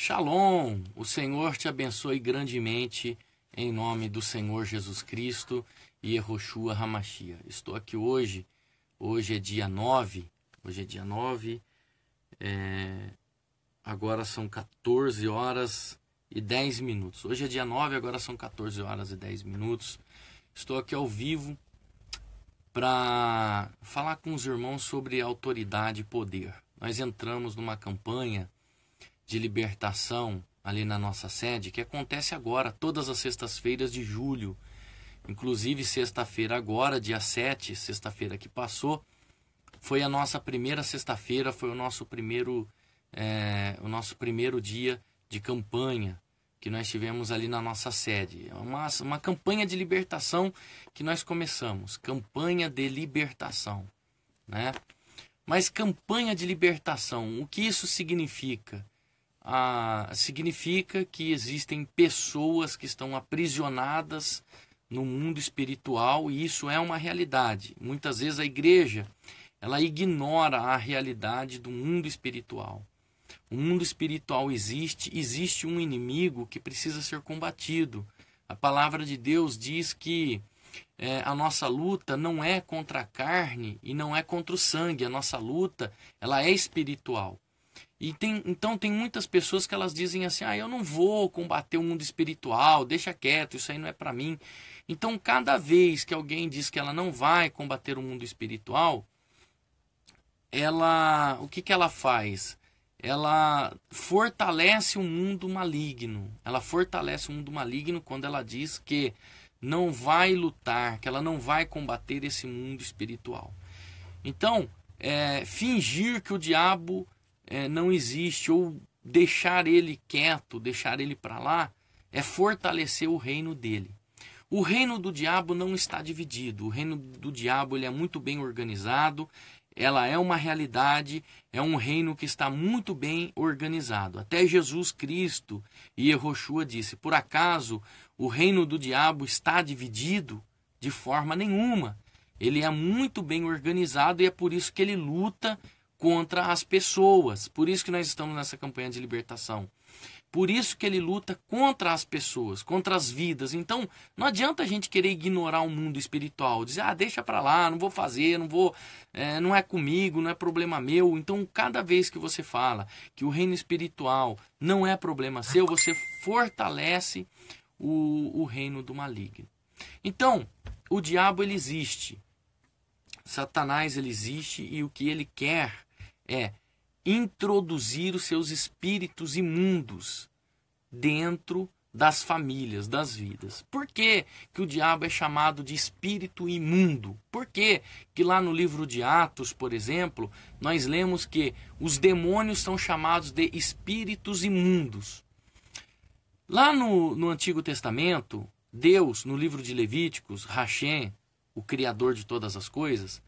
Shalom, o Senhor te abençoe grandemente em nome do Senhor Jesus Cristo e Yehoshua Hamashiach. Estou aqui hoje é dia 9, agora são 14 horas e 10 minutos. Hoje é dia 9, agora são 14 horas e 10 minutos. Estou aqui ao vivo para falar com os irmãos sobre autoridade e poder. Nós entramos numa campanha de libertação ali na nossa sede, que acontece agora, todas as sextas-feiras de julho. Inclusive, sexta-feira agora, dia 7, sexta-feira que passou, foi a nossa primeira sexta-feira, foi o nosso primeiro dia de campanha que nós tivemos ali na nossa sede. É uma campanha de libertação que nós começamos, campanha de libertação, né? Mas campanha de libertação, o que isso significa? Significa que existem pessoas que estão aprisionadas no mundo espiritual e isso é uma realidade. Muitas vezes a igreja ela ignora a realidade do mundo espiritual. O mundo espiritual existe um inimigo que precisa ser combatido. A palavra de Deus diz que a nossa luta não é contra a carne e não é contra o sangue. A nossa luta ela é espiritual. Então tem muitas pessoas que elas dizem assim, eu não vou combater o mundo espiritual, deixa quieto, isso aí não é para mim. Então cada vez que alguém diz que ela não vai combater o mundo espiritual, o que ela faz? Ela fortalece o mundo maligno. Ela fortalece o mundo maligno quando ela diz que não vai lutar, que ela não vai combater esse mundo espiritual. Então, fingir que o diabo não existe ou deixar ele quieto, deixar ele para lá, é fortalecer o reino dele. O reino do diabo não está dividido. O reino do diabo ele é muito bem organizado. Ela é uma realidade, é um reino que está muito bem organizado. Até Jesus Cristo e Yehoshua disse, por acaso o reino do diabo está dividido? De forma nenhuma. Ele é muito bem organizado e é por isso que ele luta contra as pessoas. Por isso que nós estamos nessa campanha de libertação. Por isso que ele luta contra as pessoas, contra as vidas. Então, não adianta a gente querer ignorar o mundo espiritual. Dizer, deixa pra lá, não vou fazer, não é comigo, não é problema meu. Então, cada vez que você fala que o reino espiritual não é problema seu, você fortalece o reino do maligno. Então, o diabo ele existe. Satanás ele existe e o que ele quer é introduzir os seus espíritos imundos dentro das famílias, das vidas. Por que o diabo é chamado de espírito imundo? Por que lá no livro de Atos, por exemplo, nós lemos que os demônios são chamados de espíritos imundos? Lá no Antigo Testamento, Deus, no livro de Levíticos, Hashem, o Criador de todas as coisas,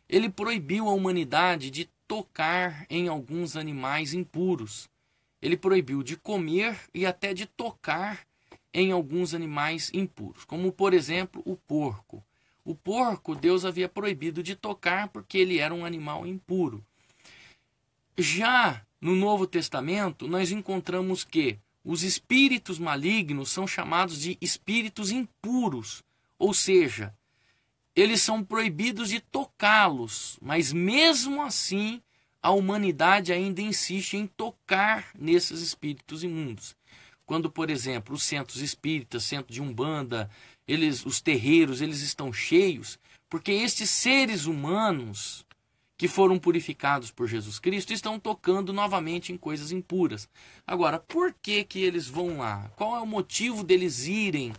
ele proibiu a humanidade de tocar em alguns animais impuros. Ele proibiu de comer e até de tocar em alguns animais impuros, como por exemplo o porco. O porco Deus havia proibido de tocar porque ele era um animal impuro. Já no Novo Testamento nós encontramos que os espíritos malignos são chamados de espíritos impuros, ou seja, eles são proibidos de tocá-los, mas mesmo assim a humanidade ainda insiste em tocar nesses espíritos imundos. Quando, por exemplo, os centros espíritas, centro de Umbanda, os terreiros, eles estão cheios, porque estes seres humanos que foram purificados por Jesus Cristo estão tocando novamente em coisas impuras. Agora, por que eles vão lá? Qual é o motivo deles irem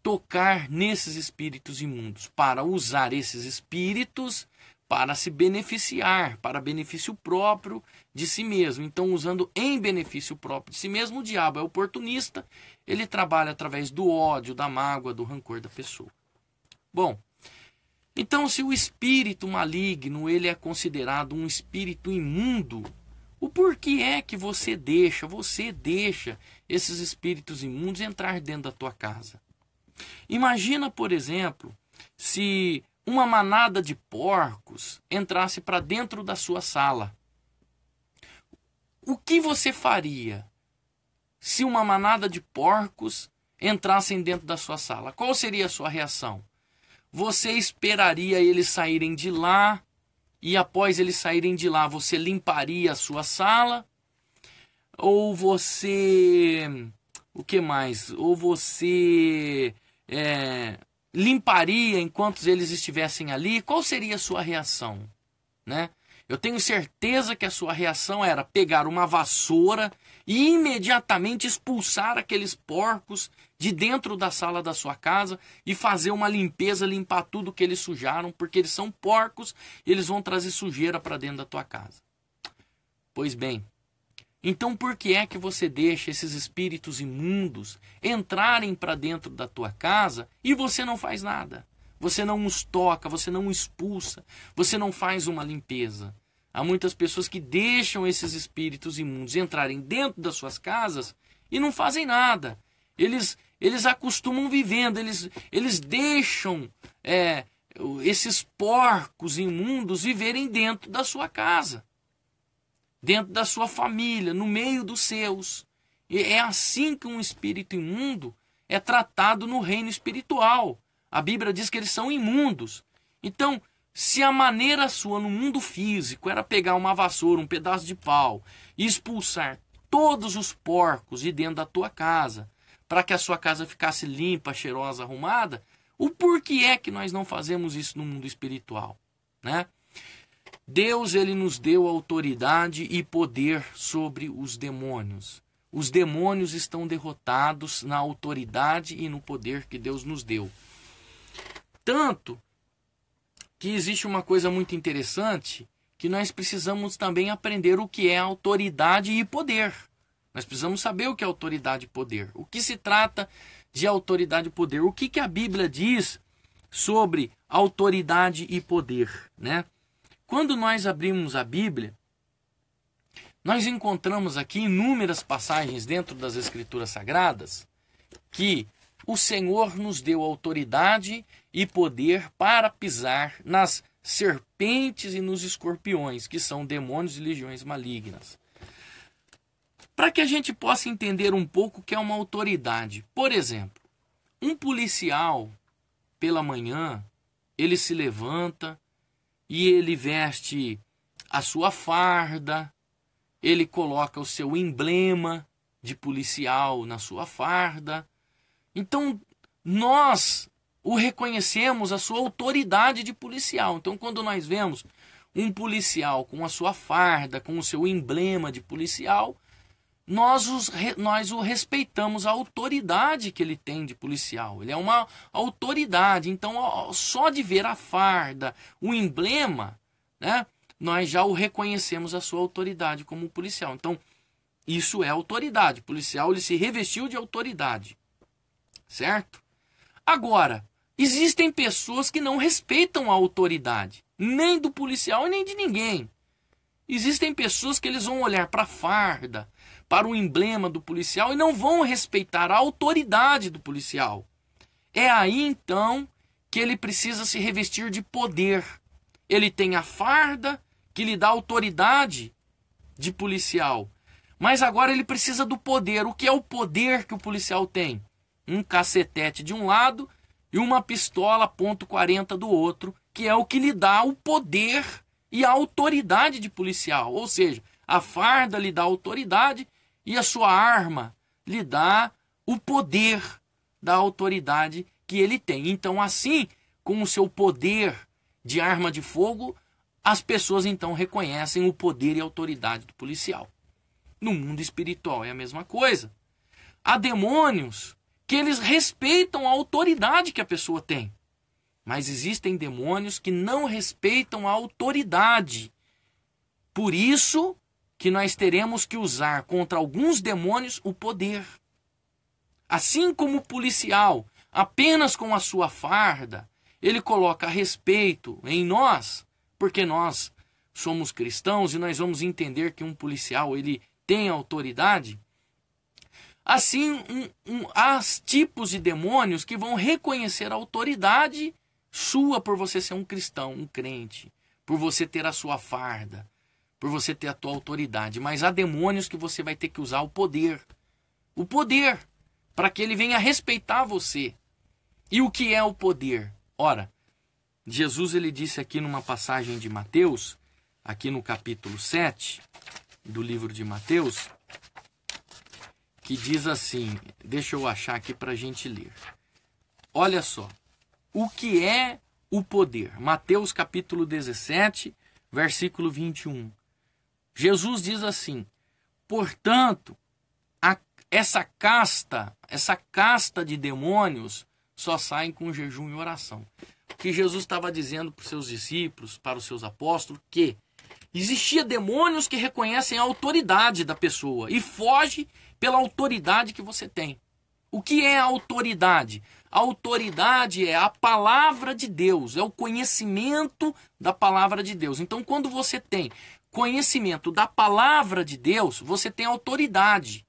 tocar nesses espíritos imundos? Para usar esses espíritos para se beneficiar, para benefício próprio de si mesmo. Então, usando em benefício próprio de si mesmo, o diabo é oportunista, ele trabalha através do ódio, da mágoa, do rancor da pessoa. Bom, então se o espírito maligno ele é considerado um espírito imundo, o porquê é que você deixa esses espíritos imundos entrar dentro da tua casa? Imagina, por exemplo, se uma manada de porcos entrasse para dentro da sua sala. O que você faria se uma manada de porcos entrassem dentro da sua sala? Qual seria a sua reação? Você esperaria eles saírem de lá e após eles saírem de lá você limparia a sua sala? Ou você... o que mais? Ou você limparia enquanto eles estivessem ali? Qual seria a sua reação? Né? Eu tenho certeza que a sua reação era pegar uma vassoura e imediatamente expulsar aqueles porcos de dentro da sala da sua casa e fazer uma limpeza, limpar tudo que eles sujaram, porque eles são porcos e eles vão trazer sujeira para dentro da tua casa. Pois bem, então por que é que você deixa esses espíritos imundos entrarem para dentro da tua casa e você não faz nada? Você não os toca, você não os expulsa, você não faz uma limpeza. Há muitas pessoas que deixam esses espíritos imundos entrarem dentro das suas casas e não fazem nada. Eles acostumam vivendo, eles deixam esses porcos imundos viverem dentro da sua casa, dentro da sua família, no meio dos seus. E é assim que um espírito imundo é tratado no reino espiritual. A Bíblia diz que eles são imundos. Então, se a maneira sua no mundo físico era pegar uma vassoura, um pedaço de pau e expulsar todos os porcos de dentro da tua casa, para que a sua casa ficasse limpa, cheirosa, arrumada, o porquê é que nós não fazemos isso no mundo espiritual, né? Deus, ele nos deu autoridade e poder sobre os demônios. Os demônios estão derrotados na autoridade e no poder que Deus nos deu. Tanto que existe uma coisa muito interessante, que nós precisamos também aprender o que é autoridade e poder. Nós precisamos saber o que é autoridade e poder. O que se trata de autoridade e poder? O que a Bíblia diz sobre autoridade e poder, né? Quando nós abrimos a Bíblia, nós encontramos aqui inúmeras passagens dentro das Escrituras Sagradas que o Senhor nos deu autoridade e poder para pisar nas serpentes e nos escorpiões, que são demônios e legiões malignas. Para que a gente possa entender um pouco o que é uma autoridade. Por exemplo, um policial, pela manhã, ele se levanta e ele veste a sua farda, ele coloca o seu emblema de policial na sua farda. Então, nós o reconhecemos a sua autoridade de policial. Então, quando nós vemos um policial com a sua farda, com o seu emblema de policial, nós o respeitamos a autoridade que ele tem de policial. Ele é uma autoridade. Então, só de ver a farda, o emblema, né, nós já o reconhecemos a sua autoridade como policial. Então, isso é autoridade. O policial, ele se revestiu de autoridade. Certo? Agora, existem pessoas que não respeitam a autoridade, nem do policial e nem de ninguém. Existem pessoas que eles vão olhar para a farda, para o emblema do policial e não vão respeitar a autoridade do policial. É aí então que ele precisa se revestir de poder. Ele tem a farda que lhe dá autoridade de policial, mas agora ele precisa do poder. O que é o poder que o policial tem? Um cacetete de um lado e uma pistola .40 do outro, que é o que lhe dá o poder e a autoridade de policial. Ou seja, a farda lhe dá autoridade e a sua arma lhe dá o poder da autoridade que ele tem. Então, assim, com o seu poder de arma de fogo, as pessoas então reconhecem o poder e a autoridade do policial. No mundo espiritual é a mesma coisa. Há demônios que eles respeitam a autoridade que a pessoa tem. Mas existem demônios que não respeitam a autoridade. Por isso que nós teremos que usar contra alguns demônios o poder. Assim como o policial, apenas com a sua farda, ele coloca respeito em nós, porque nós somos cristãos e nós vamos entender que um policial ele tem autoridade. Assim, há tipos de demônios que vão reconhecer a autoridade sua por você ser um cristão, um crente, por você ter a sua farda, por você ter a tua autoridade, mas há demônios que você vai ter que usar o poder. O poder, para que ele venha respeitar você. E o que é o poder? Ora, Jesus ele disse aqui numa passagem de Mateus, aqui no capítulo 7 do livro de Mateus, que diz assim, deixa eu achar aqui para a gente ler. Olha só, o que é o poder? Mateus capítulo 17, versículo 21. Jesus diz assim, portanto, essa casta de demônios só saem com jejum e oração. Que Jesus estava dizendo para os seus discípulos, para os seus apóstolos, que existia demônios que reconhecem a autoridade da pessoa e foge pela autoridade que você tem. O que é a autoridade? A autoridade é a palavra de Deus, é o conhecimento da palavra de Deus. Então, quando você tem conhecimento da palavra de Deus, você tem autoridade.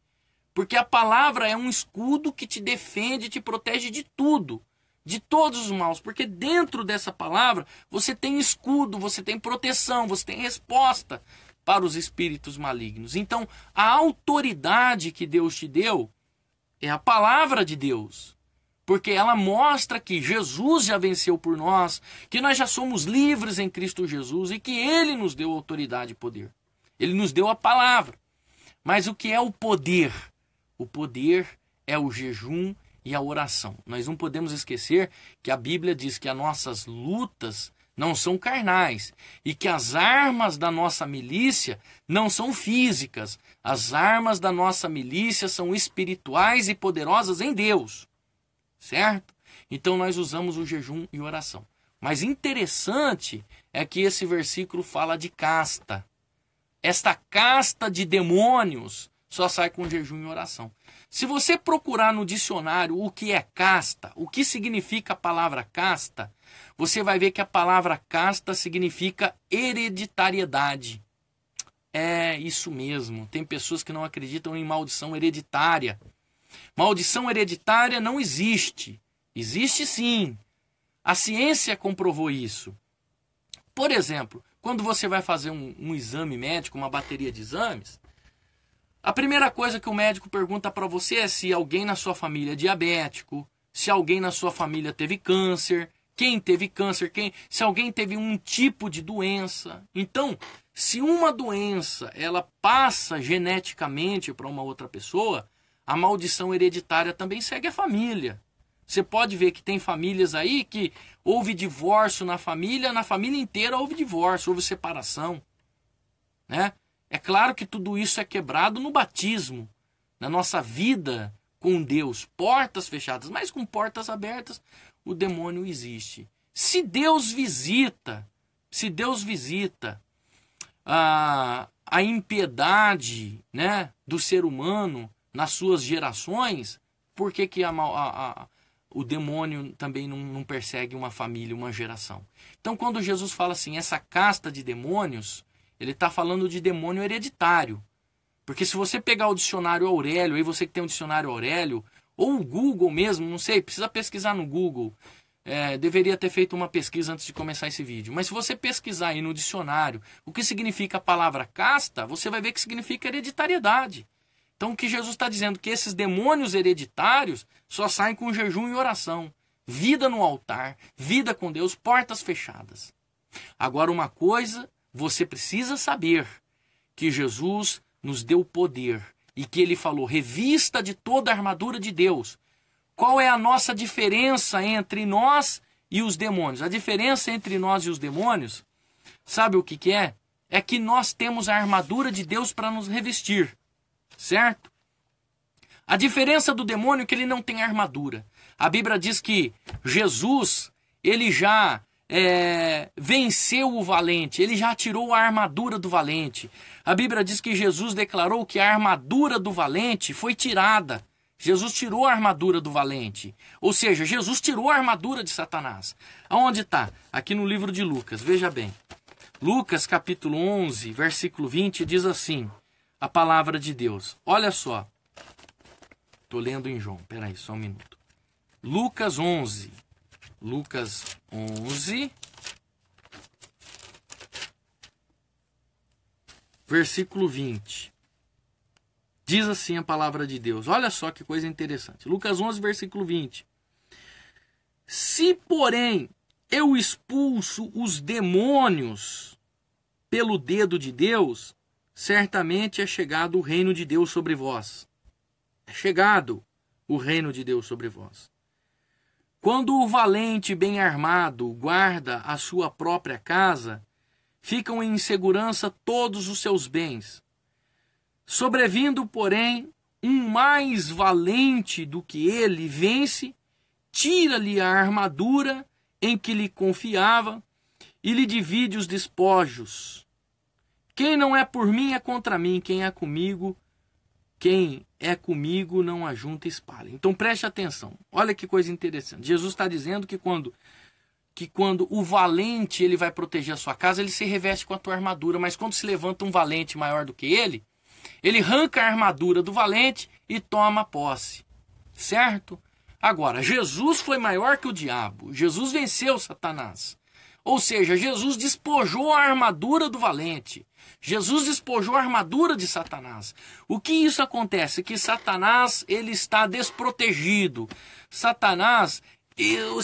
Porque a palavra é um escudo que te defende, te protege de tudo, de todos os maus. Porque dentro dessa palavra você tem escudo, você tem proteção, você tem resposta para os espíritos malignos. Então, a autoridade que Deus te deu é a palavra de Deus. Porque ela mostra que Jesus já venceu por nós, que nós já somos livres em Cristo Jesus e que Ele nos deu autoridade e poder. Ele nos deu a palavra. Mas o que é o poder? O poder é o jejum e a oração. Nós não podemos esquecer que a Bíblia diz que as nossas lutas não são carnais e que as armas da nossa milícia não são físicas. As armas da nossa milícia são espirituais e poderosas em Deus. Certo? Então nós usamos o jejum e oração. Mas interessante é que esse versículo fala de casta. Esta casta de demônios só sai com jejum e oração. Se você procurar no dicionário o que é casta, o que significa a palavra casta, você vai ver que a palavra casta significa hereditariedade. É isso mesmo. Tem pessoas que não acreditam em maldição hereditária. Maldição hereditária não existe. Existe sim. A ciência comprovou isso. Por exemplo, quando você vai fazer um exame médico, uma bateria de exames, a primeira coisa que o médico pergunta para você é se alguém na sua família é diabético, se alguém na sua família teve câncer, quem teve câncer, se alguém teve um tipo de doença. Então, se uma doença ela passa geneticamente para uma outra pessoa, a maldição hereditária também segue a família. Você pode ver que tem famílias aí que houve divórcio na família inteira houve divórcio, houve separação. Né? É claro que tudo isso é quebrado no batismo, na nossa vida com Deus. Portas fechadas, mas com portas abertas, o demônio existe. Se Deus visita a impiedade, né, do ser humano nas suas gerações, por que o demônio também não persegue uma família, uma geração? Então, quando Jesus fala assim, essa casta de demônios, ele está falando de demônio hereditário. Porque se você pegar o dicionário Aurélio, aí você que tem um dicionário Aurélio, ou o Google mesmo, não sei, precisa pesquisar no Google. Deveria ter feito uma pesquisa antes de começar esse vídeo. Mas se você pesquisar aí no dicionário o que significa a palavra casta, você vai ver que significa hereditariedade. Então o que Jesus está dizendo? Que esses demônios hereditários só saem com jejum e oração. Vida no altar, vida com Deus, portas fechadas. Agora uma coisa você precisa saber, que Jesus nos deu poder e que ele falou, revista de toda a armadura de Deus. Qual é a nossa diferença entre nós e os demônios? A diferença entre nós e os demônios, sabe o que é? É que nós temos a armadura de Deus para nos revestir. Certo? A diferença do demônio é que ele não tem armadura. A Bíblia diz que Jesus, ele já venceu o valente, ele já tirou a armadura do valente. A Bíblia diz que Jesus declarou que a armadura do valente foi tirada. Jesus tirou a armadura do valente. Ou seja, Jesus tirou a armadura de Satanás. Aonde está? Aqui no livro de Lucas, veja bem. Lucas capítulo 11, versículo 20 diz assim, a palavra de Deus. Olha só. Estou lendo em João, peraí, só um minuto. Lucas 11, versículo 20. Diz assim a palavra de Deus. Olha só que coisa interessante. Lucas 11, versículo 20. Se, porém, eu expulso os demônios pelo dedo de Deus, certamente é chegado o reino de Deus sobre vós. É chegado o reino de Deus sobre vós. Quando o valente bem armado guarda a sua própria casa, ficam em segurança todos os seus bens. Sobrevindo, porém, um mais valente do que ele vence, tira-lhe a armadura em que lhe confiava e lhe divide os despojos. Quem não é por mim é contra mim, quem é comigo não ajunta e espalha. Então preste atenção, olha que coisa interessante. Jesus está dizendo que quando o valente ele vai proteger a sua casa, ele se reveste com a tua armadura, mas quando se levanta um valente maior do que ele arranca a armadura do valente e toma posse, certo? Agora, Jesus foi maior que o diabo, Jesus venceu Satanás. Ou seja, Jesus despojou a armadura do valente. Jesus despojou a armadura de Satanás. O que isso acontece? Que Satanás ele está desprotegido. Satanás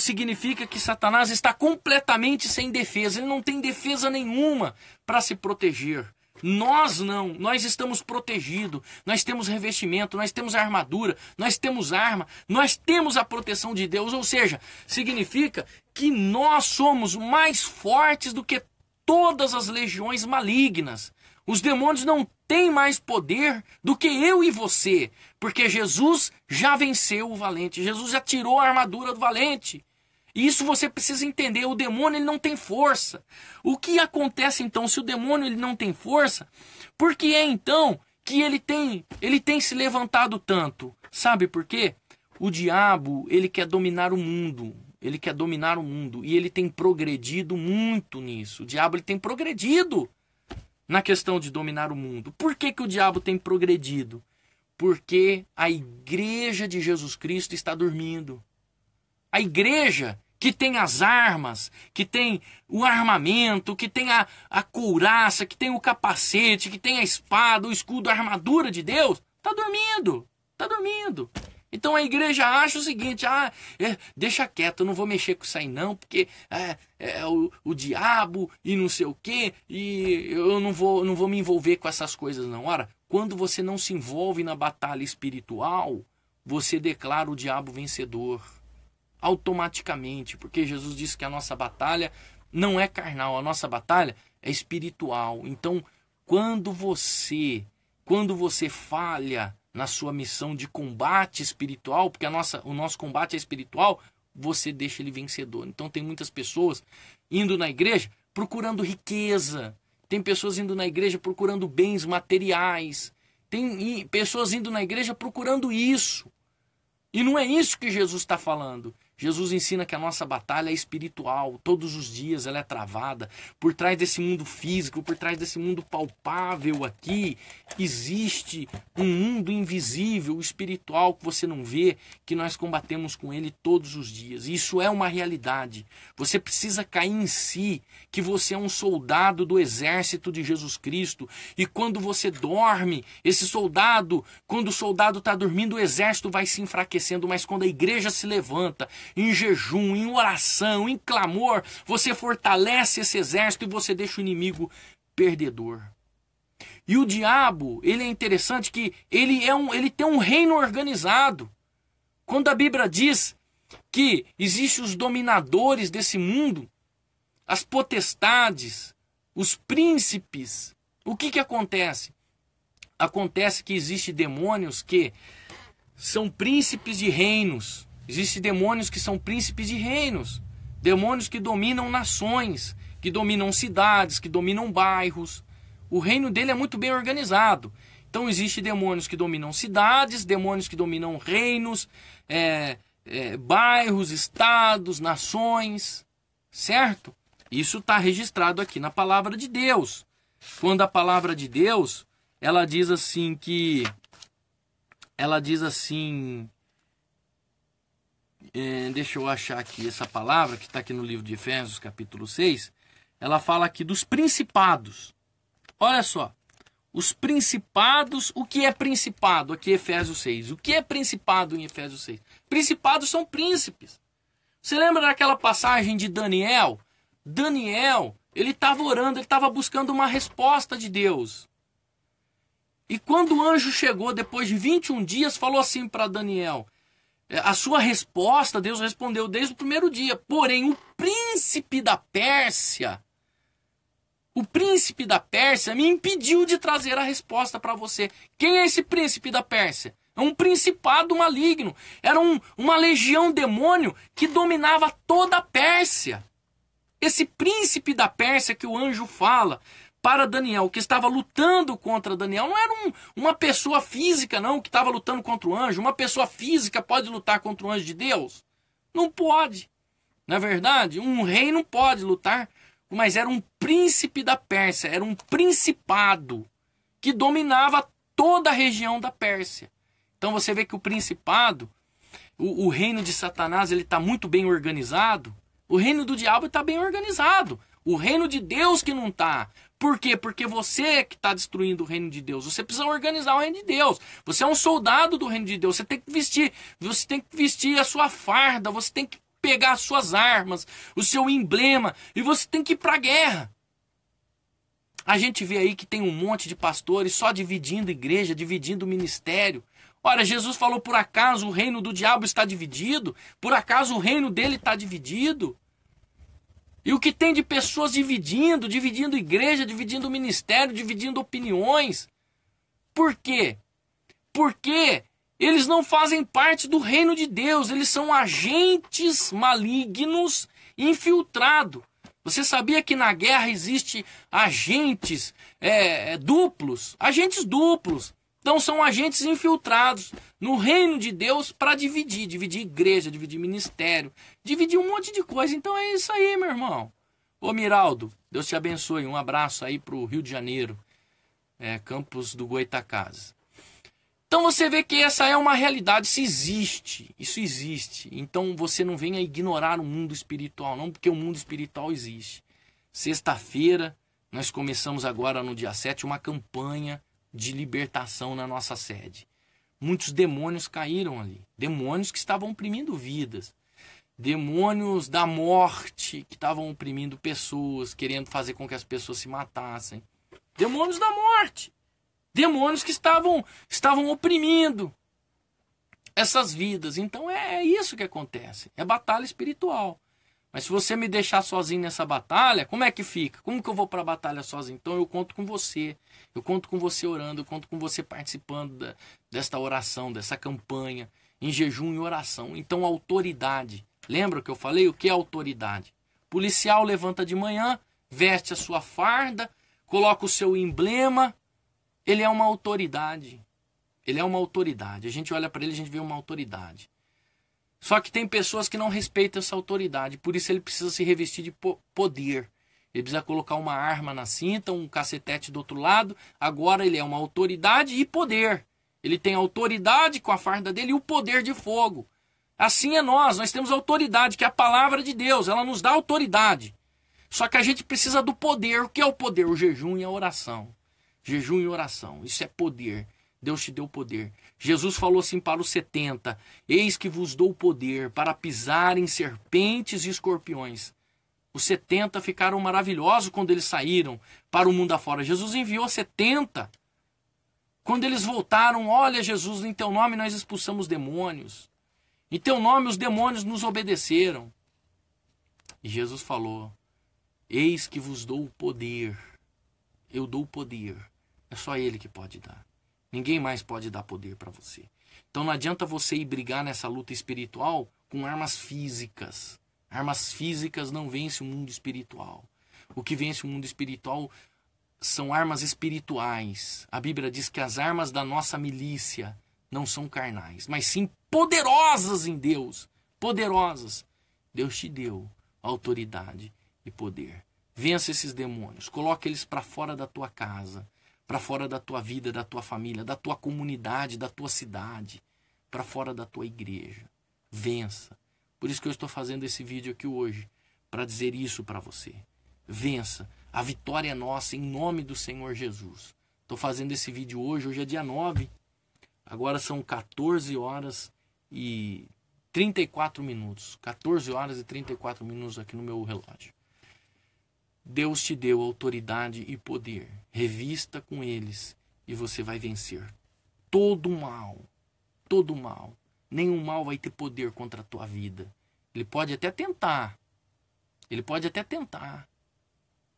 significa que Satanás está completamente sem defesa. Ele não tem defesa nenhuma para se proteger. Nós não, nós estamos protegidos, nós temos revestimento, nós temos armadura, nós temos arma, nós temos a proteção de Deus, ou seja, significa que nós somos mais fortes do que todas as legiões malignas. Os demônios não têm mais poder do que eu e você, porque Jesus já venceu o valente, Jesus já tirou a armadura do valente. E isso você precisa entender, o demônio ele não tem força. O que acontece então se o demônio ele não tem força? Por que é então que ele tem se levantado tanto? Sabe por quê? O diabo ele quer dominar o mundo. Ele quer dominar o mundo e ele tem progredido muito nisso. O diabo ele tem progredido na questão de dominar o mundo. Por que o diabo tem progredido? Porque a igreja de Jesus Cristo está dormindo. A igreja que tem as armas, que tem o armamento, que tem a couraça, que tem o capacete, que tem a espada, o escudo, a armadura de Deus, está dormindo, está dormindo. Então a igreja acha o seguinte, deixa quieto, eu não vou mexer com isso aí não, porque é o diabo e não sei o quê, e eu não vou me envolver com essas coisas não. Ora, quando você não se envolve na batalha espiritual, você declara o diabo vencedor. Automaticamente, porque Jesus disse que a nossa batalha não é carnal, a nossa batalha é espiritual. Então, quando você falha na sua missão de combate espiritual, porque o nosso combate é espiritual, você deixa ele vencedor. Então, tem muitas pessoas indo na igreja procurando riqueza, tem pessoas indo na igreja procurando bens materiais, tem pessoas indo na igreja procurando isso. E não é isso que Jesus está falando. Jesus ensina que a nossa batalha é espiritual, todos os dias ela é travada. Por trás desse mundo físico, por trás desse mundo palpável aqui, existe um mundo invisível, espiritual, que você não vê, que nós combatemos com ele todos os dias. Isso é uma realidade. Você precisa cair em si, que você é um soldado do exército de Jesus Cristo. E quando você dorme, quando o soldado está dormindo, o exército vai se enfraquecendo, mas quando a igreja se levanta, em jejum, em oração, em clamor, você fortalece esse exército e você deixa o inimigo perdedor. E o diabo, ele é interessante que ele tem um reino organizado. Quando a Bíblia diz que existem os dominadores desse mundo, as potestades, os príncipes, o que acontece? Acontece que existem demônios que são príncipes de reinos. Existem demônios que são príncipes de reinos, demônios que dominam nações, que dominam cidades, que dominam bairros. O reino dele é muito bem organizado. Então existem demônios que dominam cidades, demônios que dominam reinos, bairros, estados, nações, certo? Isso está registrado aqui na palavra de Deus. Quando a palavra de Deus, ela diz assim, deixa eu achar aqui essa palavra que está aqui no livro de Efésios, capítulo 6. Ela fala aqui dos principados. Olha só, os principados. O que é principado? Aqui Efésios 6. O que é principado em Efésios 6? Principados são príncipes. Você lembra daquela passagem de Daniel? Daniel, ele estava orando, ele estava buscando uma resposta de Deus. E quando o anjo chegou, depois de 21 dias, falou assim para Daniel: a sua resposta, Deus respondeu desde o primeiro dia. Porém, o príncipe da Pérsia me impediu de trazer a resposta para você. Quem é esse príncipe da Pérsia? É um principado maligno. Era uma legião demônio que dominava toda a Pérsia. Esse príncipe da Pérsia que o anjo fala para Daniel, que estava lutando contra Daniel, não era uma pessoa física, não, que estava lutando contra o anjo. Uma pessoa física pode lutar contra o anjo de Deus? Não pode. Na verdade, um rei não pode lutar, mas era um príncipe da Pérsia, era um principado que dominava toda a região da Pérsia. Então você vê que o principado, o reino de Satanás, ele está muito bem organizado. O reino do diabo está bem organizado. O reino de Deus que não está. Por quê? Porque você que está destruindo o reino de Deus. Você precisa organizar o reino de Deus. Você é um soldado do reino de Deus. Você tem que vestir a sua farda. Você tem que pegar as suas armas, o seu emblema, e você tem que ir para a guerra. A gente vê aí que tem um monte de pastores só dividindo igreja, dividindo ministério. Ora, Jesus falou: por acaso o reino do diabo está dividido? Por acaso o reino dele está dividido? E o que tem de pessoas dividindo igreja, dividindo ministério, dividindo opiniões? Por quê? Porque eles não fazem parte do reino de Deus. Eles são agentes malignos infiltrados. Você sabia que na guerra existe agentes duplos? Agentes duplos. Então são agentes infiltrados no reino de Deus para dividir igreja, dividir ministério, dividir um monte de coisa. Então é isso aí, meu irmão. Ô Miraldo, Deus te abençoe. Um abraço aí pro Rio de Janeiro, campus do Goitacazes. Então você vê que essa é uma realidade, isso existe. Então você não venha ignorar o mundo espiritual, não, porque o mundo espiritual existe. Sexta-feira, nós começamos agora no dia 7 uma campanha de libertação na nossa sede. Muitos demônios caíram ali. Demônios que estavam oprimindo vidas. Demônios da morte que estavam oprimindo pessoas, querendo fazer com que as pessoas se matassem. Demônios da morte. Demônios que estavam oprimindo essas vidas. Então é isso que acontece. É batalha espiritual. Mas se você me deixar sozinho nessa batalha, como é que fica? Como que eu vou para a batalha sozinho? Então eu conto com você. Eu conto com você orando, eu conto com você participando desta oração, dessa campanha, em jejum e oração. Então autoridade. Lembra que eu falei? O que é autoridade? Policial levanta de manhã, veste a sua farda, coloca o seu emblema. Ele é uma autoridade. Ele é uma autoridade. A gente olha para ele e a gente vê uma autoridade. Só que tem pessoas que não respeitam essa autoridade. Por isso ele precisa se revestir de poder. Ele precisa colocar uma arma na cinta, um cacetete do outro lado. Agora ele é uma autoridade e poder. Ele tem autoridade com a farda dele e o poder de fogo. Assim é nós temos autoridade, que é a palavra de Deus. Ela nos dá autoridade. Só que a gente precisa do poder. O que é o poder? O jejum e a oração. Jejum e oração. Isso é poder. Deus te deu poder. Jesus falou assim para os 70: eis que vos dou poder para pisar em serpentes e escorpiões. Os 70 ficaram maravilhosos quando eles saíram para o mundo afora. Jesus enviou 70. Quando eles voltaram: olha, Jesus, em teu nome nós expulsamos demônios. Em teu nome os demônios nos obedeceram. E Jesus falou: eis que vos dou o poder. Eu dou o poder. É só Ele que pode dar. Ninguém mais pode dar poder para você. Então não adianta você ir brigar nessa luta espiritual com armas físicas. Armas físicas não vencem o mundo espiritual. O que vence o mundo espiritual são armas espirituais. A Bíblia diz que as armas da nossa milícia não são carnais, mas sim poderosas em Deus. Poderosas. Deus te deu autoridade e poder. Vença esses demônios. Coloque eles para fora da tua casa, para fora da tua vida, da tua família, da tua comunidade, da tua cidade, para fora da tua igreja. Vença. Por isso que eu estou fazendo esse vídeo aqui hoje, para dizer isso para você. Vença. A vitória é nossa em nome do Senhor Jesus. Estou fazendo esse vídeo hoje é dia 9. Agora são 14 horas e 34 minutos. 14 horas e 34 minutos aqui no meu relógio. Deus te deu autoridade e poder. Revista com eles e você vai vencer todo o mal. Todo o mal. Nenhum mal vai ter poder contra a tua vida. Ele pode até tentar. Ele pode até tentar.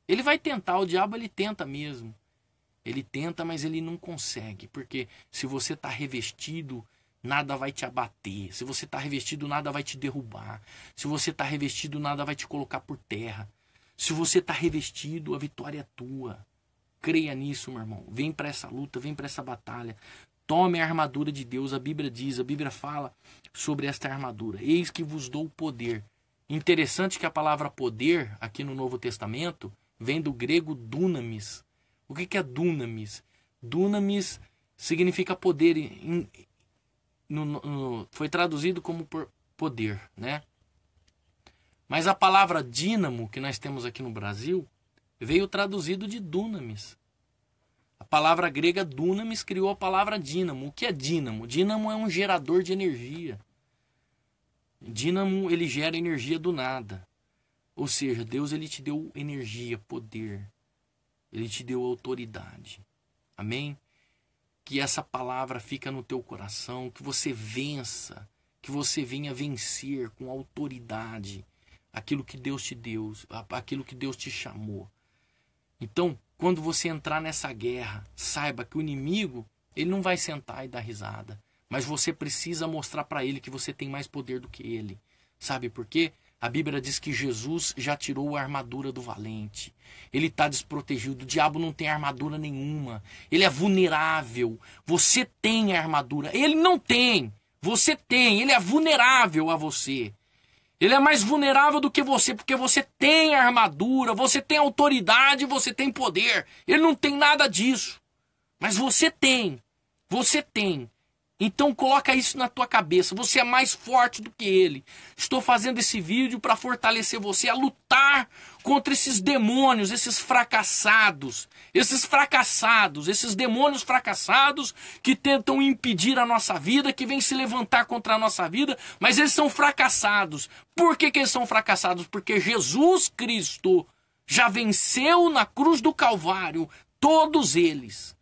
Ele vai tentar, o diabo ele tenta mesmo. Ele tenta, mas ele não consegue. Porque se você está revestido, nada vai te abater. Se você está revestido, nada vai te derrubar. Se você está revestido, nada vai te colocar por terra. Se você está revestido, a vitória é tua. Creia nisso, meu irmão. Vem para essa luta, vem para essa batalha. Tome a armadura de Deus. A Bíblia diz, a Bíblia fala sobre esta armadura. Eis que vos dou poder. Interessante que a palavra poder, aqui no Novo Testamento, vem do grego dunamis. O que é dunamis? Dunamis significa poder. Foi traduzido como poder, né? Mas a palavra dínamo, que nós temos aqui no Brasil, veio traduzido de dunamis. A palavra grega dunamis criou a palavra dínamo. O que é dínamo? Dínamo é um gerador de energia. Dínamo, ele gera energia do nada. Ou seja, Deus ele te deu energia, poder. Ele te deu autoridade. Amém? Que essa palavra fica no teu coração, que você vença, que você venha vencer com autoridade aquilo que Deus te deu, aquilo que Deus te chamou. Então, quando você entrar nessa guerra, saiba que o inimigo, ele não vai sentar e dar risada, mas você precisa mostrar para ele que você tem mais poder do que ele. Sabe por quê? A Bíblia diz que Jesus já tirou a armadura do valente. Ele está desprotegido. O diabo não tem armadura nenhuma. Ele é vulnerável. Você tem a armadura. Ele não tem. Você tem. Ele é vulnerável a você. Ele é mais vulnerável do que você, porque você tem a armadura, você tem autoridade, você tem poder. Ele não tem nada disso. Mas você tem. Você tem. Então coloca isso na tua cabeça. Você é mais forte do que ele. Estou fazendo esse vídeo para fortalecer você a lutar contra esses demônios, esses fracassados, esses demônios fracassados que tentam impedir a nossa vida, que vêm se levantar contra a nossa vida, mas eles são fracassados. Por que eles são fracassados? Porque Jesus Cristo já venceu na cruz do Calvário todos eles.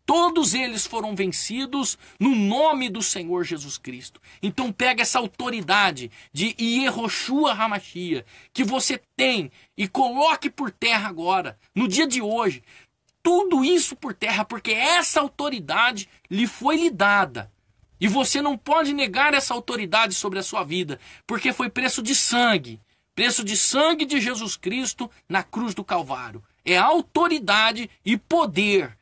Todos eles foram vencidos no nome do Senhor Jesus Cristo. Então pega essa autoridade de Yehoshua Hamashia que você tem e coloque por terra agora, no dia de hoje. Tudo isso por terra, porque essa autoridade lhe foi lhe dada. E você não pode negar essa autoridade sobre a sua vida, porque foi preço de sangue. Preço de sangue de Jesus Cristo na cruz do Calvário. É autoridade e poder